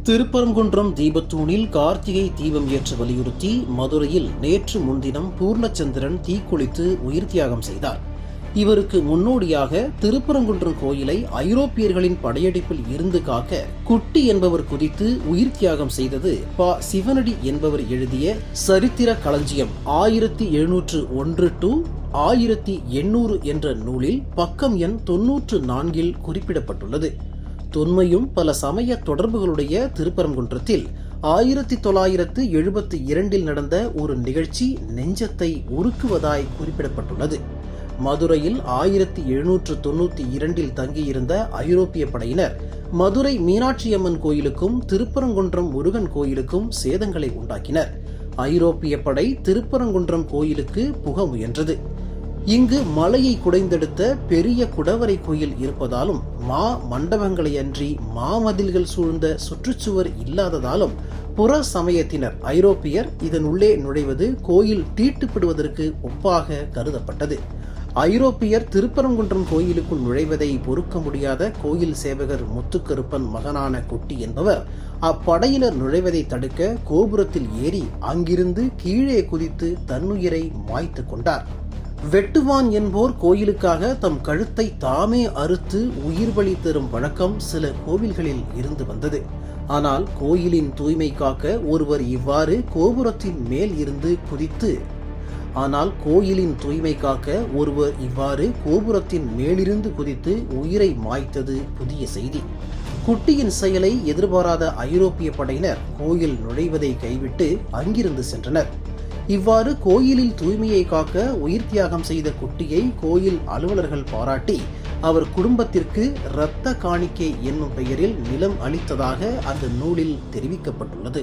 திருப்பரங்குன்றம் தீபத்தூணில் கார்த்திகை தீபம் ஏற்ற வலியுறுத்தி மதுரையில் நேற்று முன்தினம் பூர்ணச்சந்திரன் தீக்குளித்து உயிர் தியாகம் செய்தார். இவருக்கு முன்னோடியாக திருப்பரங்குன்றம் கோயிலை ஐரோப்பியர்களின் படையெடுப்பில் இருந்து காக்க குட்டி என்பவர் குதித்து உயிர் தியாகம் செய்தது ப. சிவனடி என்பவர் எழுதிய சரித்திர களஞ்சியம் 1701 to 1800 என்ற நூலில் பக்கம் எண் 94 குறிப்பிடப்பட்டுள்ளது. தொன்மையும் பல சமய தொடர்புகளுடைய திருப்பரங்குன்றத்தில் 1972 நடந்த ஒரு நிகழ்ச்சி நெஞ்சத்தை உருக்குவதாய் குறிப்பிடப்பட்டுள்ளது. மதுரையில் 1792 தங்கியிருந்த ஐரோப்பிய படையினர் மதுரை மீனாட்சியம்மன் கோயிலுக்கும் திருப்பரங்குன்றம் முருகன் கோயிலுக்கும் சேதங்களை உண்டாக்கினர். ஐரோப்பிய படை திருப்பரங்குன்றம் கோயிலுக்கு புக முயன்றது. இங்கு மலையை குடைந்தெடுத்த பெரிய குடவரை கோயில் இருப்பதாலும் மண்டபங்களை அன்றி மாமதில்கள் சூழ்ந்த சுற்றுச்சுவர் இல்லாததாலும் புற சமயத்தினர் ஐரோப்பியர் இதனுள்ளே நுழைவது கோயில் தீட்டுப்படுவதற்கு ஒப்பாக கருதப்பட்டது. ஐரோப்பியர் திருப்பரங்குன்றம் கோயிலுக்குள் நுழைவதை பொறுக்க முடியாத கோயில் சேவகர் முத்துக்கருப்பன் மகனான குட்டி என்பவர் அப்படையினர் நுழைவதை தடுக்க கோபுரத்தில் ஏறி அங்கிருந்து கீழே குதித்து தன்னுயிரை மாய்த்து கொண்டார். வெட்டுவான் என்போர் கோயிலுக்காக தம் கழுத்தை தாமே அறுத்து உயிர் பலி தரும் வழக்கம் சில கோவில்களில் இருந்து வந்தது. ஆனால் கோயிலின் தூய்மை காக்க ஒருவர் இவ்வாறு கோபுரத்தின் மேல் இருந்து குதித்து கோபுரத்தின் மேலிருந்து குதித்து உயிரை மாய்த்தது புதிய செய்தி. குட்டியின் செயலை எதிர்பாராத ஐரோப்பிய படையினர் கோயில் நுழைவதை கைவிட்டு அங்கிருந்து சென்றனர். இவ்வாறு கோயிலில் தூய்மையை காக்க உயிர் தியாகம் செய்த குட்டியை கோயில் அலுவலர்கள் பாராட்டி அவர் குடும்பத்திற்கு இரத்த காணிக்கை என்னும் பெயரில் நிலம் அளித்ததாக அந்த நூலில் தெரிவிக்கப்பட்டுள்ளது.